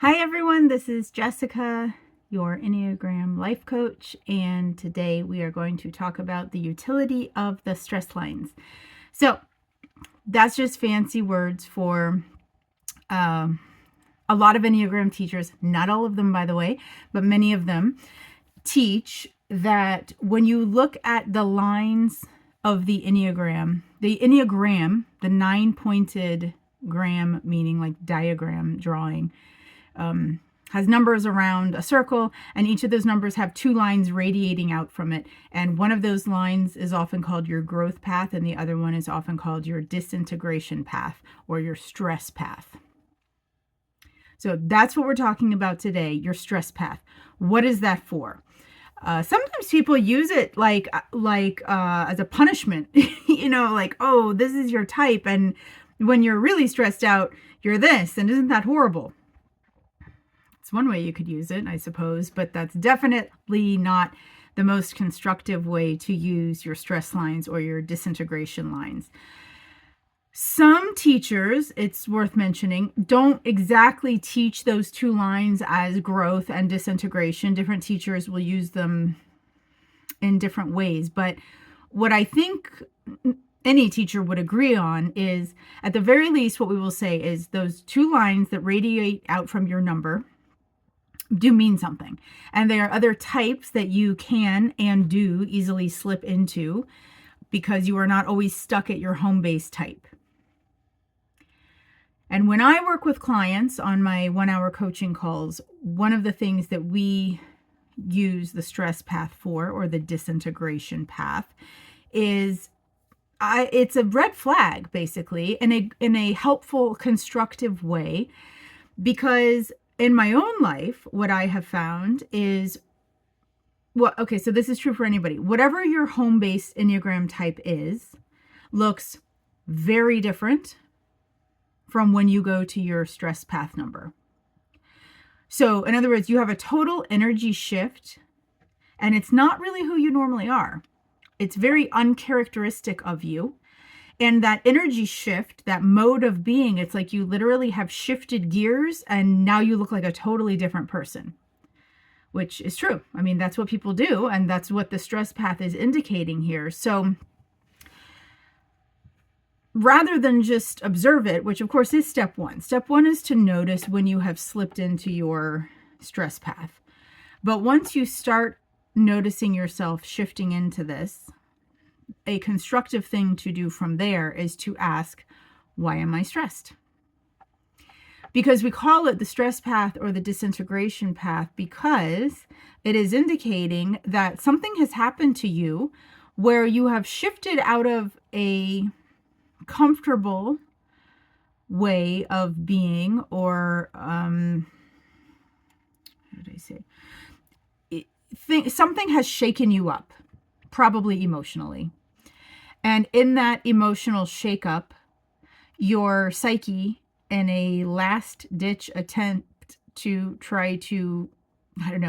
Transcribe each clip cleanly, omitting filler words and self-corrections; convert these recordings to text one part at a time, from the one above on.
Hi everyone, this is Jessica, your Enneagram life coach, and today we are going to talk about the utility of the stress lines. So that's just fancy words for a lot of Enneagram teachers, not all of them by the way, but many of them teach that when you look at the lines of the Enneagram, the 9-pointed gram, meaning like diagram drawing, has numbers around a circle, and each of those numbers have two lines radiating out from it. And one of those lines is often called your growth path, and the other one is often called your disintegration path or your stress path. So that's what we're talking about today, your stress path. What is that for? Sometimes people use it like as a punishment, like, oh, this is your type, and when you're really stressed out, you're this, and isn't that horrible? It's one way you could use it, I suppose, but that's definitely not the most constructive way to use your stress lines or your disintegration lines. Some teachers, it's worth mentioning, don't exactly teach those two lines as growth and disintegration. Different teachers will use them in different ways, but what I think any teacher would agree on is, at the very least, what we will say is those two lines that radiate out from your number do mean something. And there are other types that you can and do easily slip into because you are not always stuck at your home base type. And when I work with clients on my 1-hour coaching calls, one of the things that we use the stress path for, or the disintegration path, is it's a red flag, basically, in a helpful, constructive way, because in my own life, what I have found is, so this is true for anybody. Whatever your home-based Enneagram type is, looks very different from when you go to your stress path number. So in other words, you have a total energy shift, and it's not really who you normally are. It's very uncharacteristic of you. And that energy shift, that mode of being, it's like you literally have shifted gears and now you look like a totally different person, which is true. I mean, that's what people do, and that's what the stress path is indicating here. So rather than just observe it, which of course is step one is to notice when you have slipped into your stress path. But once you start noticing yourself shifting into this, a constructive thing to do from there is to ask, why am I stressed? Because we call it the stress path or the disintegration path because it is indicating that something has happened to you where you have shifted out of a comfortable way of being, or how did I say? Something has shaken you up, probably emotionally. And in that emotional shakeup, your psyche, in a last-ditch attempt to try to,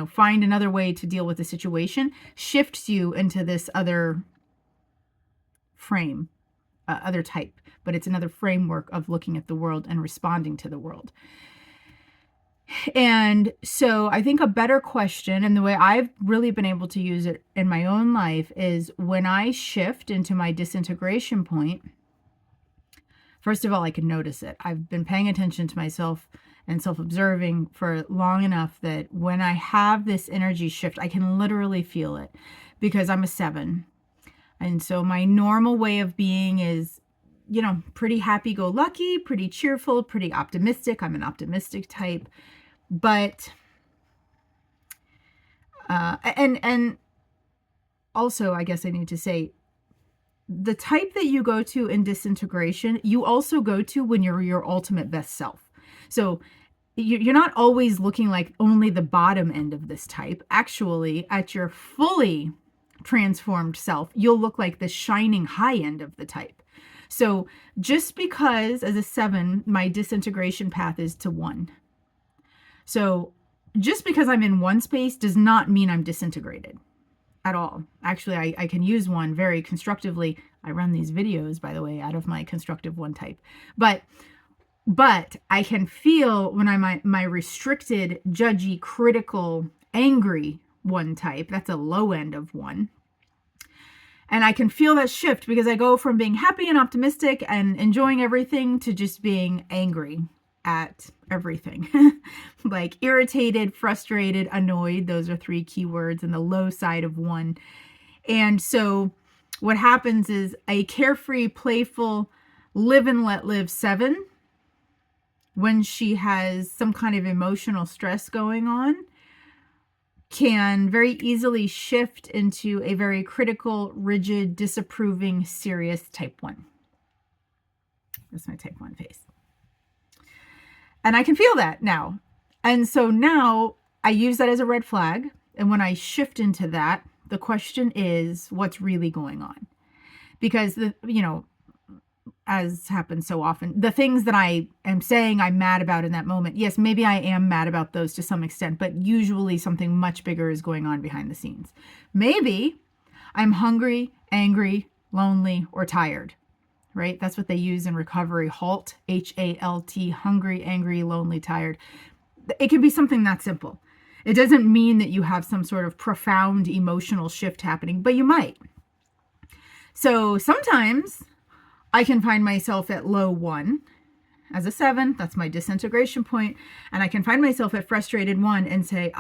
find another way to deal with the situation, shifts you into this other frame, other type. But it's another framework of looking at the world and responding to the world. And so I think a better question, and the way I've really been able to use it in my own life, is when I shift into my disintegration point, first of all, I can notice it. I've been paying attention to myself and self-observing for long enough that when I have this energy shift, I can literally feel it, because I'm a 7. And so my normal way of being is, pretty happy-go-lucky, pretty cheerful, pretty optimistic. I'm an optimistic type. But, and also, I guess I need to say, the type that you go to in disintegration, you also go to when you're your ultimate best self. So you're not always looking like only the bottom end of this type. Actually, at your fully transformed self, you'll look like the shining high end of the type. So just because as a 7, my disintegration path is to 1. So just because I'm in one space does not mean I'm disintegrated at all. Actually, I can use 1 very constructively. I run these videos, by the way, out of my constructive 1 type. But But I can feel when I'm my restricted, judgy, critical, angry one type. That's a low end of one. And I can feel that shift because I go from being happy and optimistic and enjoying everything to just being angry at everything. Like irritated, frustrated, annoyed. Those are 3 key words in the low side of one. And so what happens is a carefree, playful, live and let live 7, when she has some kind of emotional stress going on, can very easily shift into a very critical, rigid, disapproving, serious type 1. That's my type 1 face. And I can feel that now. And so now I use that as a red flag. And when I shift into that, the question is, what's really going on? Because, as happens so often, the things that I am saying I'm mad about in that moment, yes, maybe I am mad about those to some extent, but usually something much bigger is going on behind the scenes. Maybe I'm hungry, angry, lonely, or tired, right? That's what they use in recovery. HALT, HALT, hungry, angry, lonely, tired. It can be something that simple. It doesn't mean that you have some sort of profound emotional shift happening, but you might. So sometimes I can find myself at low 1 as a 7. That's my disintegration point. And I can find myself at frustrated 1 and say,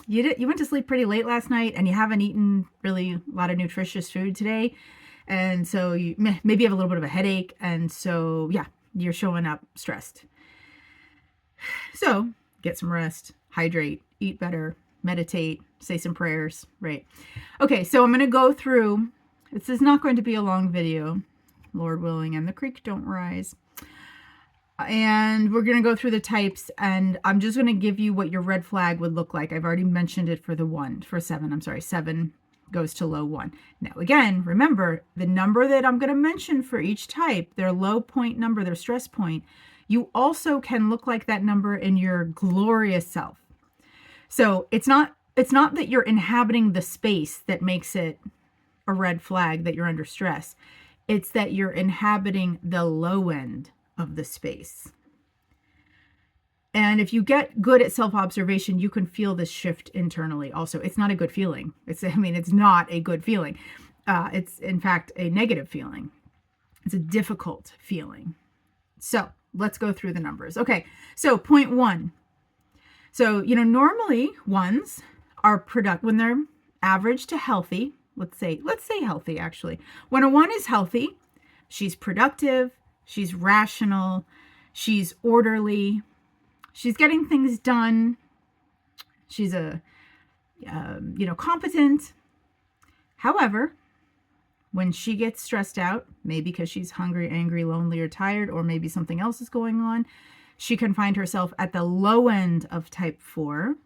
you went to sleep pretty late last night and you haven't eaten really a lot of nutritious food today. And so you maybe have a little bit of a headache. And so, yeah, you're showing up stressed. So get some rest, hydrate, eat better, meditate, say some prayers, right? Okay, so I'm going to go through. This is not going to be a long video, Lord willing, and the creek don't rise. And we're going to go through the types, and I'm just going to give you what your red flag would look like. I've already mentioned it for 7 goes to low 1. Now, again, remember the number that I'm going to mention for each type, their low point number, their stress point, you also can look like that number in your glorious self. So it's not that you're inhabiting the space that makes it a red flag that you're under stress. It's that you're inhabiting the low end of the space. And if you get good at self-observation, you can feel this shift internally also. It's not a good feeling. It's not a good feeling. It's, in fact, a negative feeling. It's a difficult feeling. So let's go through the numbers. Okay, so point 1. So, normally ones are productive when they're average to healthy. Let's say healthy, actually. When a 1 is healthy, she's productive, she's rational, she's orderly, she's getting things done, she's competent. However, when she gets stressed out, maybe because she's hungry, angry, lonely, or tired, or maybe something else is going on, she can find herself at the low end of type 4,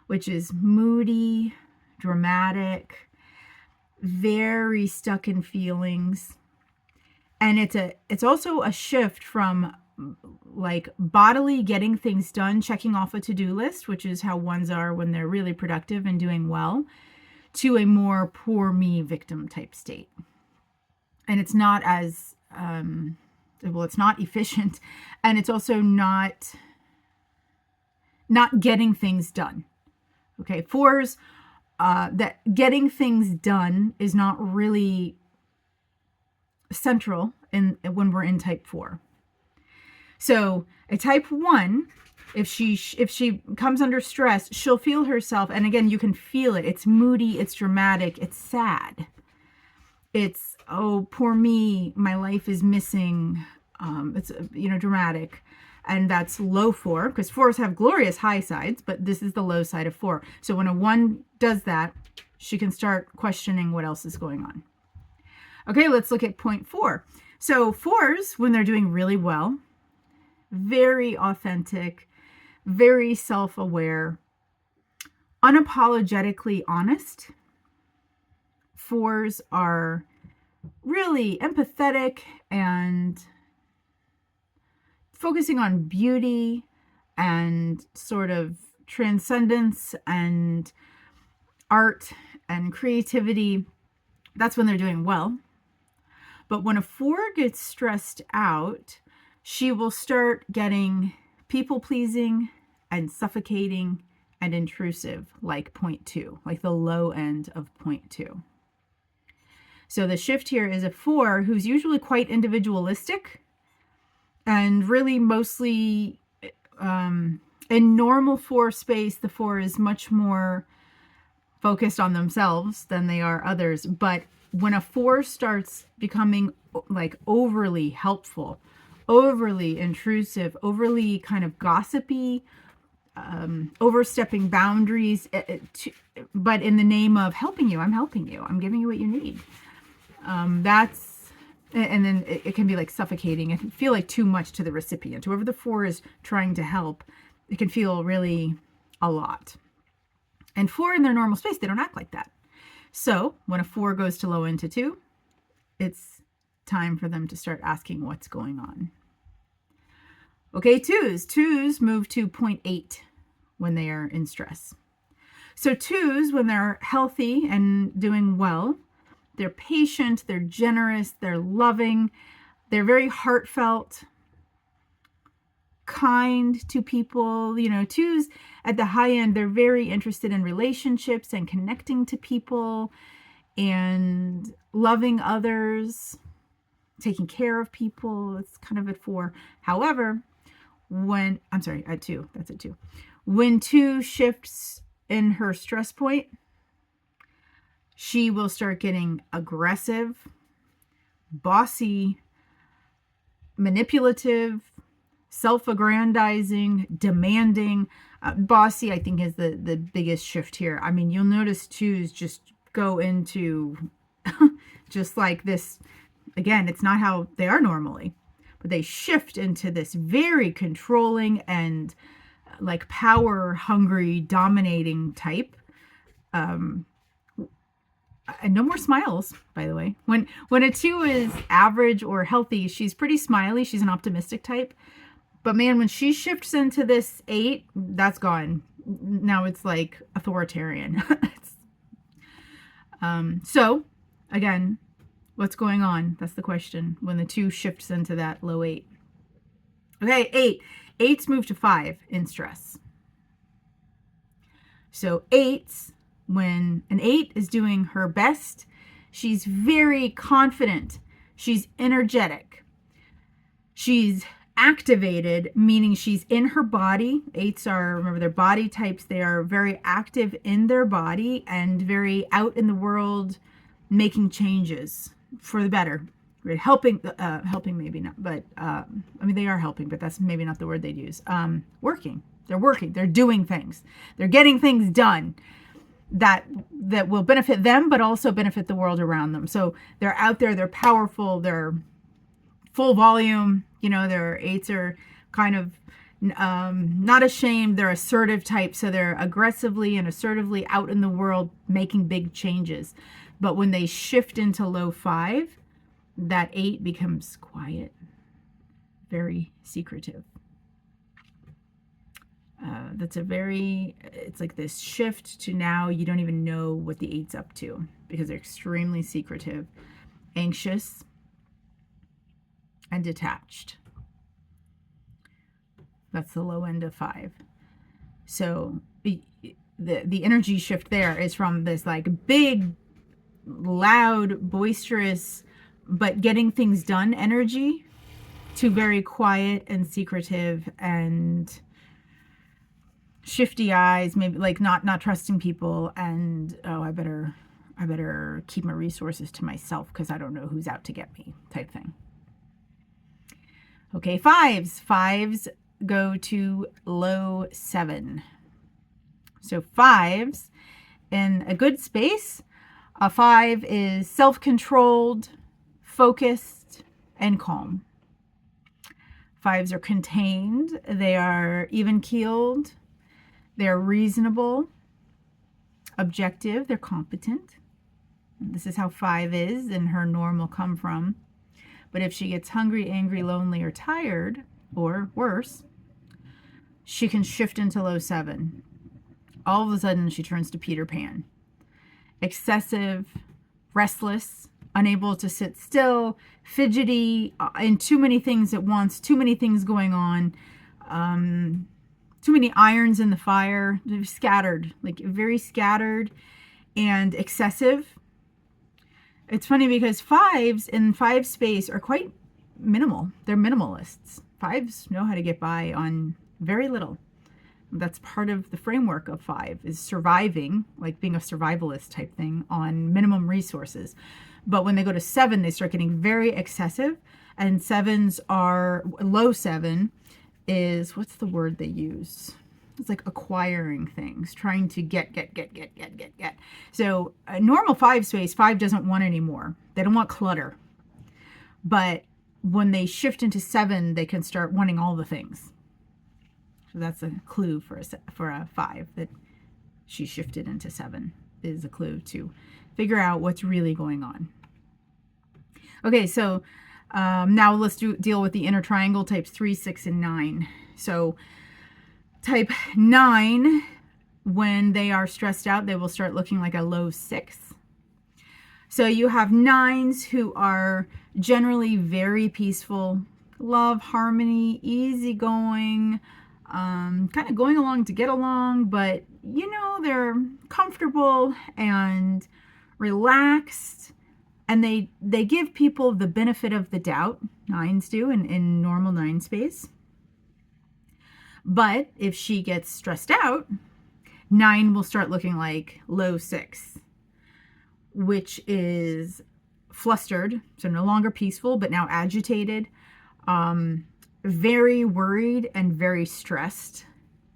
which is moody, dramatic, very stuck in feelings. And it's also a shift from like bodily getting things done, checking off a to-do list, which is how 1s are when they're really productive and doing well, to a more poor me victim type state. And it's not as it's not efficient, and it's also not getting things done. Okay, 4s, that getting things done is not really central when we're in type 4. So a type 1, if she comes under stress, she'll feel herself, and again, you can feel it. It's moody, it's dramatic, it's sad. It's, oh, poor me, my life is missing. It's dramatic. And that's low 4, because 4s have glorious high sides, but this is the low side of 4. So when a 1 does that, she can start questioning what else is going on. Okay, let's look at point 4. So 4s, when they're doing really well, very authentic, very self-aware, unapologetically honest. 4s are really empathetic and focusing on beauty and sort of transcendence and art and creativity. That's when they're doing well. But when a 4 gets stressed out, she will start getting people pleasing and suffocating and intrusive, like point 2, like the low end of point 2. So the shift here is a 4 who's usually quite individualistic and really mostly in normal 4 space, the 4 is much more focused on themselves than they are others. But when a 4 starts becoming like overly helpful, overly intrusive, overly kind of gossipy, overstepping boundaries, but in the name of helping you, I'm giving you what you need. And then it can be like suffocating. It can feel like too much to the recipient. Whoever the 4 is trying to help, it can feel really a lot. And 4 in their normal space, they don't act like that. So when a 4 goes to low into 2, it's time for them to start asking what's going on. Okay, 2s. 2s move to 0.8 when they are in stress. So 2s, when they're healthy and doing well, they're patient, they're generous, they're loving, they're very heartfelt, kind to people. 2s at the high end, they're very interested in relationships and connecting to people and loving others, taking care of people. It's kind of at 4. However, at 2, that's at 2. When 2 shifts in her stress point, she will start getting aggressive, bossy, manipulative, self-aggrandizing, demanding. Bossy, I think, is the biggest shift here. I mean, you'll notice 2s just go into just like this. Again, it's not how they are normally, but they shift into this very controlling and like power hungry, dominating type. And no more smiles, by the way. When a 2 is average or healthy, she's pretty smiley. She's an optimistic type. But man, when she shifts into this 8, that's gone. Now it's like authoritarian. So again, what's going on? That's the question. When the 2 shifts into that low 8. Okay, 8. 8s move to 5 in stress. So 8s, when an 8 is doing her best, she's very confident. She's energetic. She's activated, meaning she's in her body. 8s are, remember, their body types. They are very active in their body and very out in the world, making changes for the better. Right? Helping maybe not, but I mean, they are helping, but that's maybe not the word they'd use. Working. They're doing things. They're getting things done that will benefit them, but also benefit the world around them. So they're out there, they're powerful, they're full volume. Their 8s are kind of not ashamed. They're assertive type. So they're aggressively and assertively out in the world making big changes. But when they shift into low 5, that 8 becomes quiet, very secretive. It's like this shift to now you don't even know what the 8's up to because they're extremely secretive, anxious, and detached. That's the low end of 5. So the energy shift there is from this like big, loud, boisterous, but getting things done energy to very quiet and secretive and shifty eyes, maybe like not trusting people, and I better keep my resources to myself because I don't know who's out to get me type thing. Okay, 5s. 5s go to low 7. So 5s in a good space. A 5 is self-controlled, focused, and calm. 5s are contained. They are even-keeled. They're reasonable, objective. They're competent. This is how 5 is in her normal come from. But if she gets hungry, angry, lonely, or tired, or worse, she can shift into low 7. All of a sudden, she turns to Peter Pan. Excessive, restless, unable to sit still, fidgety, and too many things at once, too many things going on, too many irons in the fire. They're scattered, like very scattered and excessive. It's funny because fives in five space are quite minimal. They're minimalists. Fives know how to get by on very little. That's part of the framework of five, is surviving, like being a survivalist type thing, on minimum resources. But when they go to seven, they start getting very excessive. And sevens are, low seven is, what's the word they use? It's like acquiring things, trying to get. So a normal five space, five doesn't want anymore. They don't want clutter. But when they shift into seven, they can start wanting all the things. So that's a clue for a five, that she shifted into seven, is a clue to figure out what's really going on. Okay, so now let's deal with the inner triangle types 3, 6, and 9. So type 9, when they are stressed out, they will start looking like a low 6. So you have 9s who are generally very peaceful, love, harmony, easygoing, kind of going along to get along, but they're comfortable and relaxed, and they give people the benefit of the doubt. 9s do in normal 9 space. But if she gets stressed out, 9 will start looking like low 6, which is flustered, so no longer peaceful, but now agitated, very worried and very stressed,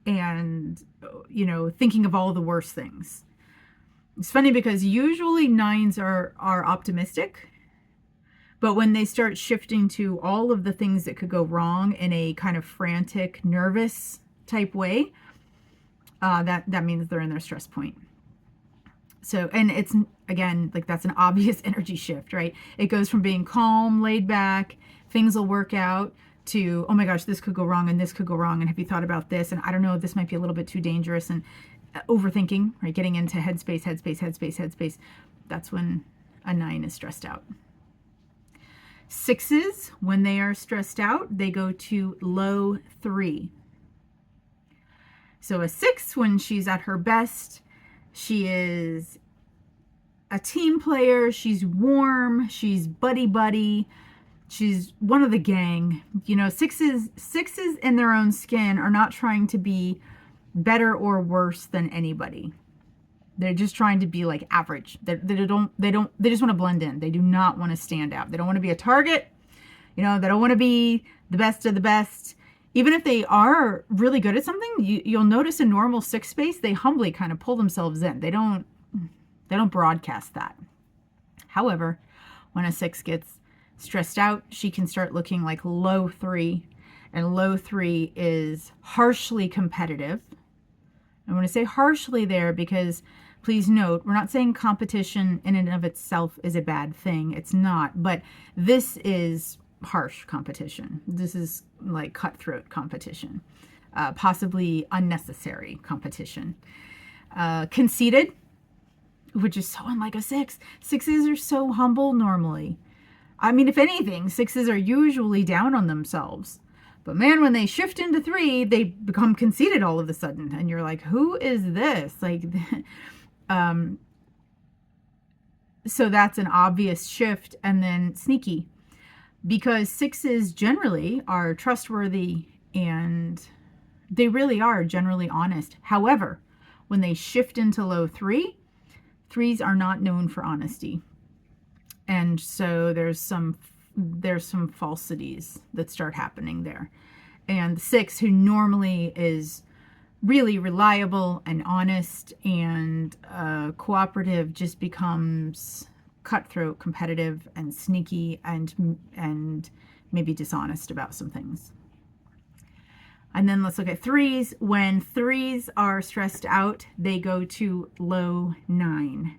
and thinking of all the worst things. It's funny because usually 9s are optimistic, but when they start shifting to all of the things that could go wrong in a kind of frantic, nervous type way, that means they're in their stress point. So, and it's, again, like that's an obvious energy shift, right? It goes from being calm, laid back, things will work out, to, oh my gosh, this could go wrong and this could go wrong, and have you thought about this, and I don't know, this might be a little bit too dangerous, and overthinking, right? Getting into headspace. That's when a 9 is stressed out. 6s, when they are stressed out, they go to low 3. So a 6, when she's at her best, she is a team player, she's warm, she's buddy, she's one of the gang. Sixes in their own skin are not trying to be better or worse than anybody. They're just trying to be like average. They just want to blend in. They do not want to stand out. They don't want to be a target. They don't want to be the best of the best. Even if they are really good at something, you'll notice in normal 6 space, they humbly kind of pull themselves in. They don't broadcast that. However, when a 6 gets stressed out, she can start looking like low 3, and low 3 is harshly competitive. I want to say harshly there because, please note, we're not saying competition in and of itself is a bad thing. It's not. But this is harsh competition. This is like cutthroat competition, possibly unnecessary competition. Conceited, which is so unlike a 6. 6s are so humble normally. I mean, if anything, 6s are usually down on themselves. But man, when they shift into 3, they become conceited all of a sudden. And you're like, who is this? So that's an obvious shift. And then sneaky. Because 6s generally are trustworthy and they really are generally honest. However, when they shift into low 3, 3s are not known for honesty. And so there's some falsities that start happening there. And the 6, who normally is really reliable and honest and cooperative, just becomes cutthroat, competitive, and sneaky, and maybe dishonest about some things. And then let's look at 3s. When 3s are stressed out, they go to low 9.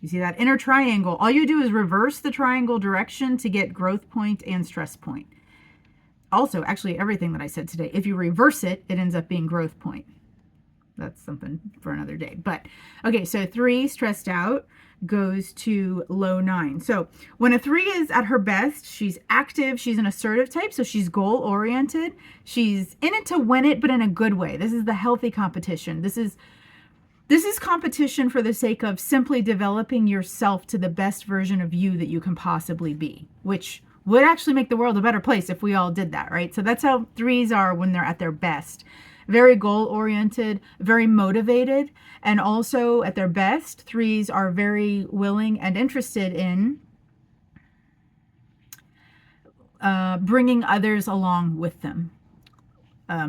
You see that inner triangle? All you do is reverse the triangle direction to get growth point and stress point. Also, actually, everything that I said today, if you reverse it, it ends up being growth point. that's something for another day. But okay, so 3 stressed out goes to low 9. So when a 3 is at her best, she's active, she's an assertive type, so she's goal oriented. She's in it to win it, but in a good way. This is the healthy competition. This is competition for the sake of simply developing yourself to the best version of you that you can possibly be, which would actually make the world a better place if we all did that, right? So that's how 3s are when they're at their best. Very goal-oriented, very motivated, and also at their best, 3s are very willing and interested in bringing others along with them.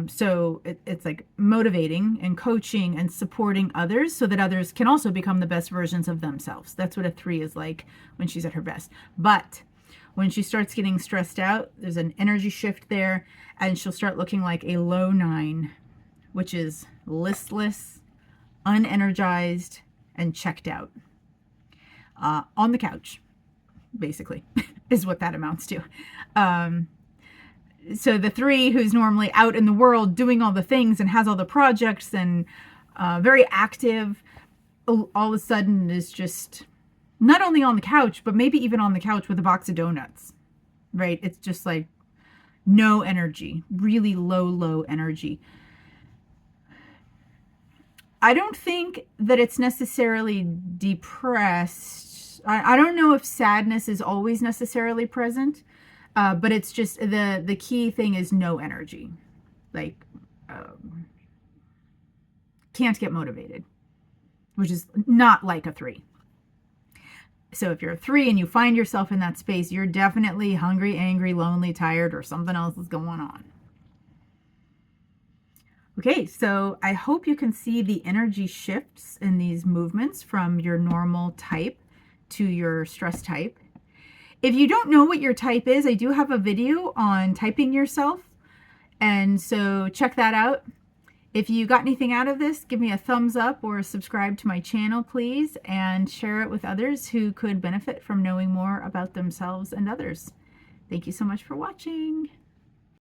So it's like motivating and coaching and supporting others so that others can also become the best versions of themselves. That's what a 3 is like when she's at her best. But when she starts getting stressed out, there's an energy shift there, and she'll start looking like a low 9, which is listless, unenergized, and checked out. On the couch, basically, is what that amounts to. So the 3 who's normally out in the world doing all the things and has all the projects and very active, all of a sudden is just not only on the couch, but maybe even on the couch with a box of donuts, right? It's just like no energy, really low energy. I don't think that it's necessarily depressed. I don't know if sadness is always necessarily present, but it's just the key thing is no energy. Like, can't get motivated, which is not like a 3. So if you're a 3 and you find yourself in that space, you're definitely hungry, angry, lonely, tired, or something else is going on. Okay, so I hope you can see the energy shifts in these movements from your normal type to your stress type. If you don't know what your type is, I do have a video on typing yourself, and so check that out. If you got anything out of this, give me a thumbs up or subscribe to my channel, please, and share it with others who could benefit from knowing more about themselves and others. Thank you so much for watching.